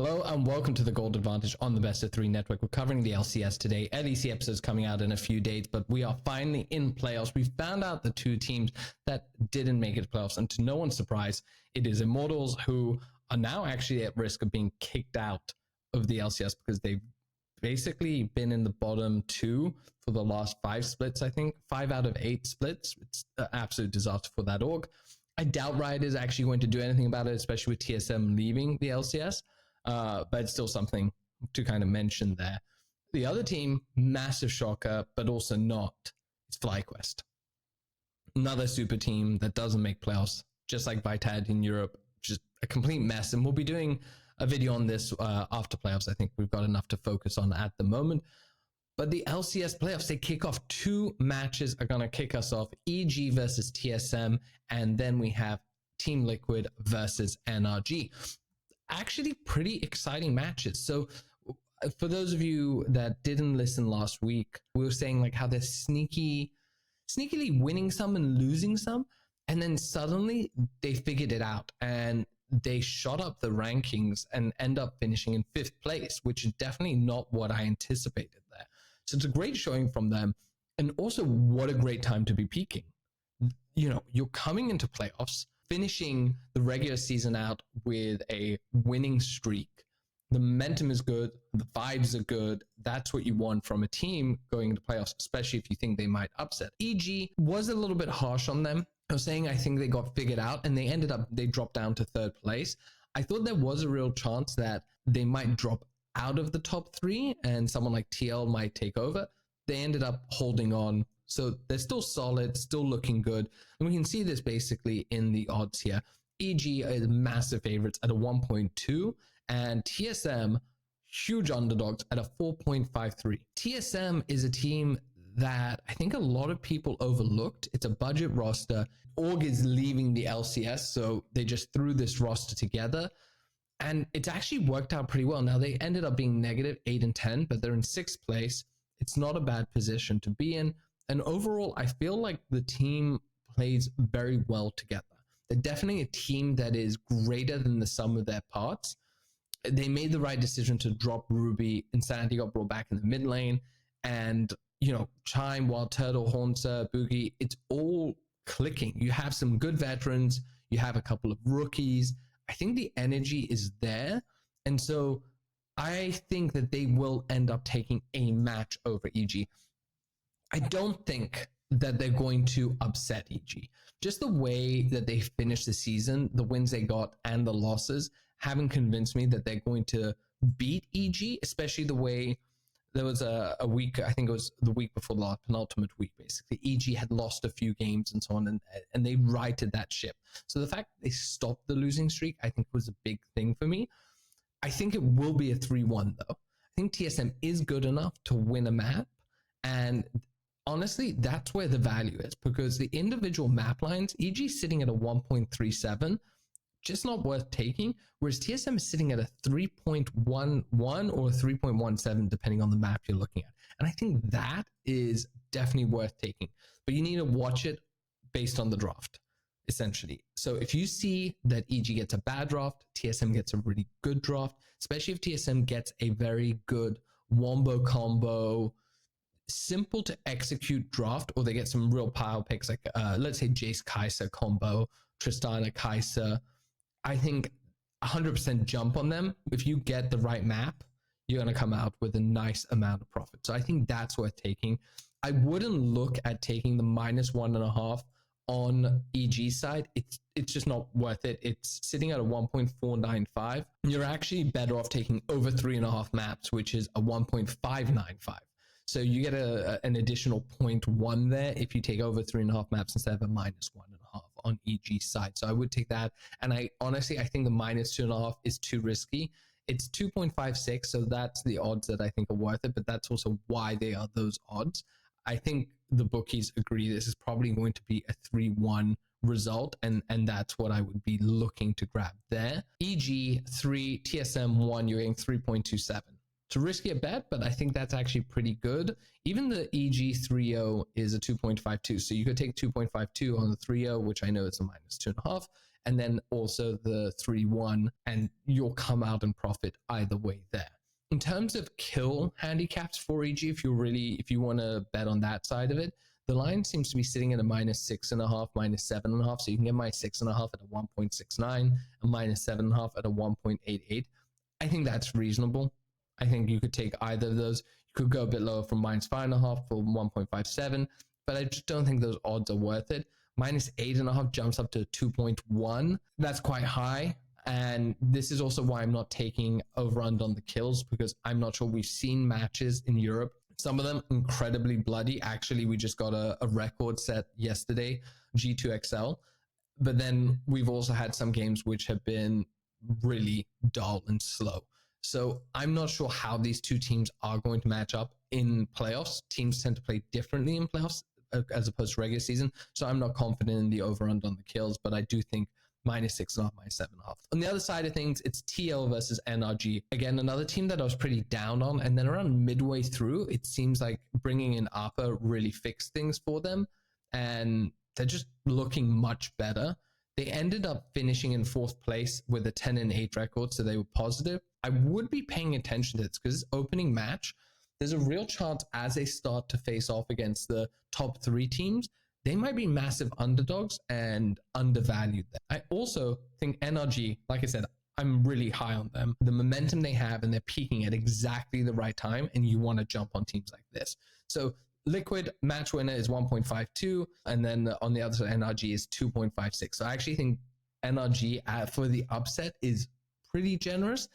Hello and welcome to the Gold Advantage on the Best of 3 Network. We're covering the LCS today. LEC episode's coming out in a few days, but we are finally in playoffs. We found out the two teams that didn't make it to playoffs, and to no one's surprise, it is Immortals, who are now actually at risk of being kicked out of the LCS because they've basically been in the bottom 2 for the last 5 splits, I think. 5 out of 8 splits. It's an absolute disaster for that org. I doubt Riot is actually going to do anything about it, especially with TSM leaving the LCS. But it's still something to kind of mention there. The other team, massive shocker, but also not. It's Flyquest. Another super team that doesn't make playoffs, just like Vitality in Europe. Just a complete mess. And we'll be doing a video on this after playoffs. I think we've got enough to focus on at the moment. But the LCS playoffs, they kick off. 2 matches are going to kick us off. EG versus TSM. And then we have Team Liquid versus NRG. Actually pretty exciting matches. So for those of you that didn't listen last week, we were saying like how they're sneakily winning some and losing some, and then suddenly they figured it out and they shot up the rankings and end up finishing in 5th place, which is definitely not what I anticipated there. So it's a great showing from them, and also what a great time to be peaking. You know, you're coming into playoffs, finishing the regular season out with a winning streak. The momentum is good. The vibes are good. That's what you want from a team going into playoffs, especially if you think they might upset. EG was a little bit harsh on them. I was saying I think they got figured out and they dropped down to 3rd place. I thought there was a real chance that they might drop out of the top 3 and someone like TL might take over. They ended up holding on. So they're still solid, still looking good. And we can see this basically in the odds here. EG is massive favorites at a 1.2, and TSM, huge underdogs at a 4.53. TSM is a team that I think a lot of people overlooked. It's a budget roster. Org is leaving the LCS, so they just threw this roster together. And it's actually worked out pretty well. Now, they ended up being negative 8 and 10, but they're in 6th place. It's not a bad position to be in. And overall, I feel like the team plays very well together. They're definitely a team that is greater than the sum of their parts. They made the right decision to drop Ruby. Insanity got brought back in the mid lane. And, you know, Chime, Wild Turtle, Haunter, Boogie, it's all clicking. You have some good veterans. You have a couple of rookies. I think the energy is there. And so I think that they will end up taking a match over EG. I don't think that they're going to upset EG. Just the way that they finished the season, the wins they got and the losses haven't convinced me that they're going to beat EG, especially the way there was a week, I think it was the week before the penultimate week, basically. EG had lost a few games and so on, and they righted that ship. So the fact that they stopped the losing streak, I think was a big thing for me. I think it will be a 3-1 though. I think TSM is good enough to win a map, and honestly, that's where the value is, because the individual map lines, EG sitting at a 1.37, just not worth taking, whereas TSM is sitting at a 3.11 or 3.17, depending on the map you're looking at. And I think that is definitely worth taking, but you need to watch it based on the draft, essentially. So if you see that EG gets a bad draft, TSM gets a really good draft, especially if TSM gets a very good wombo combo, simple to execute draft, or they get some real power picks like let's say Jace Kai'Sa combo, Tristana Kai'Sa. I think 100% jump on them. If you get the right map, you're going to come out with a nice amount of profit. So I think that's worth taking. I wouldn't look at taking the -1.5 on EG side. It's just not worth it. It's sitting at a 1.495. You're actually better off taking over 3.5 maps, which is a 1.595. So you get an additional 0.1 there if you take over 3.5 maps instead of a -1.5 on EG side. So I would take that. And I honestly think the -2.5 is too risky. It's 2.56, so that's the odds that I think are worth it, but that's also why they are those odds. I think the bookies agree this is probably going to be a 3-1 result, and that's what I would be looking to grab there. EG 3, TSM 1, you're getting 3.27. It's a riskier bet, but I think that's actually pretty good. Even the EG 3.0 is a 2.52, so you could take 2.52 on the 3.0, which I know is a -2.5, and then also the 3-1, and you'll come out and profit either way there. In terms of kill handicaps for EG, if you want to bet on that side of it, the line seems to be sitting at a -6.5, -7.5. So you can get -6.5 at a 1.69, a -7.5 at a 1.88. I think that's reasonable. I think you could take either of those. You could go a bit lower from -5.5 for 1.57, but I just don't think those odds are worth it. -8.5 jumps up to 2.1. That's quite high. And this is also why I'm not taking over-under on the kills, because I'm not sure. We've seen matches in Europe, some of them incredibly bloody. Actually, we just got a record set yesterday, G2XL. But then we've also had some games which have been really dull and slow. So I'm not sure how these two teams are going to match up in playoffs. Teams tend to play differently in playoffs as opposed to regular season. So I'm not confident in the over-under on the kills, but I do think -6.5, -7.5. On the other side of things, it's TL versus NRG. Again, another team that I was pretty down on. And then around midway through, it seems like bringing in APA really fixed things for them. And they're just looking much better. They ended up finishing in 4th place with a 10-8 record, so they were positive. I would be paying attention to this because this opening match, there's a real chance as they start to face off against the top 3 teams, they might be massive underdogs and undervalued. I also think NRG, like I said, I'm really high on them. The momentum they have, and they're peaking at exactly the right time, and you want to jump on teams like this. So Liquid match winner is 1.52, and then on the other side, NRG is 2.56. So I actually think NRG for the upset is pretty generous.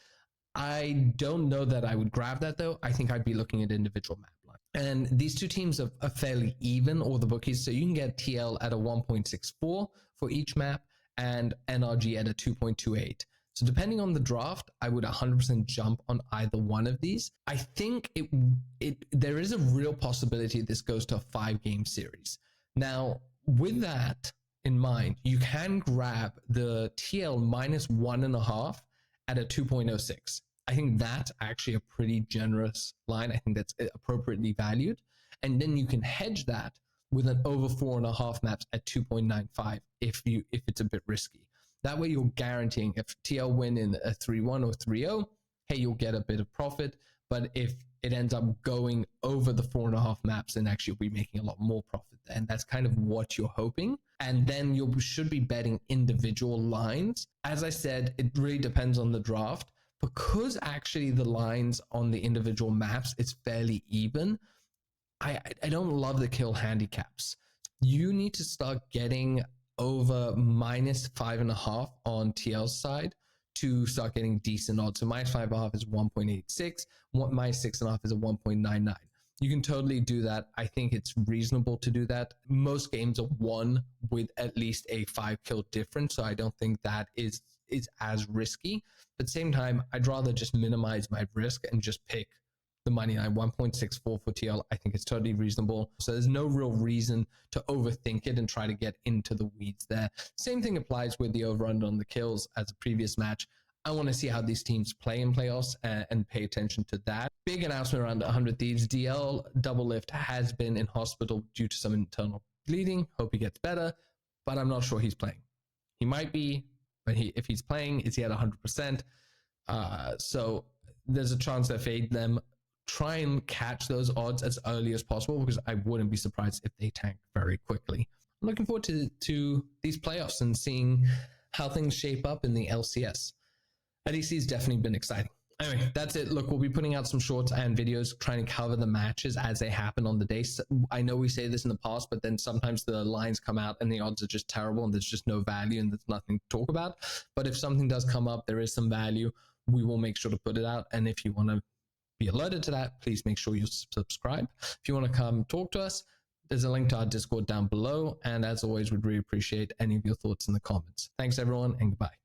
I don't know that I would grab that though. I think I'd be looking at individual map line. And these two teams are fairly even, all the bookies. So you can get TL at a 1.64 for each map and NRG at a 2.28. So depending on the draft, I would 100% jump on either one of these. I think there is a real possibility this goes to a 5-game series. Now, with that in mind, you can grab the TL -1.5 at a 2.06. I think that's actually a pretty generous line. I think that's appropriately valued. And then you can hedge that with an over 4.5 maps at 2.95 if it's a bit risky. That way you're guaranteeing if TL win in a 3-1 or 3-0, hey, you'll get a bit of profit. But if it ends up going over the 4.5 maps, then actually you'll be making a lot more profit there. And that's kind of what you're hoping. And then you should be betting individual lines. As I said, it really depends on the draft. Because actually the lines on the individual maps is fairly even, I don't love the kill handicaps. You need to start getting over -5.5 on TL's side to start getting decent odds. So -5.5 is 1.86, -6.5 is a 1.99. You can totally do that. I think it's reasonable to do that. Most games are won with at least a 5-kill difference, so I don't think that is as risky. But at the same time, I'd rather just minimize my risk and just pick the money line. 1.64 for TL, I think it's totally reasonable. So there's no real reason to overthink it and try to get into the weeds there. Same thing applies with the over-under on the kills as a previous match. I want to see how these teams play in playoffs and pay attention to that. Big announcement around 100 Thieves. DL Doublelift has been in hospital due to some internal bleeding. Hope he gets better, but I'm not sure he's playing. He might be, but if he's playing, is he at 100%? So there's a chance that fade them. Try and catch those odds as early as possible because I wouldn't be surprised if they tank very quickly. I'm looking forward to these playoffs and seeing how things shape up in the LCS. LEC has definitely been exciting. Anyway, that's it. Look, we'll be putting out some shorts and videos trying to cover the matches as they happen on the day. I know we say this in the past, but then sometimes the lines come out and the odds are just terrible and there's just no value and there's nothing to talk about. But if something does come up, there is some value, we will make sure to put it out. And if you want to be alerted to that, please make sure you subscribe. If you want to come talk to us, there's a link to our Discord down below. And as always, we'd really appreciate any of your thoughts in the comments. Thanks, everyone, and goodbye.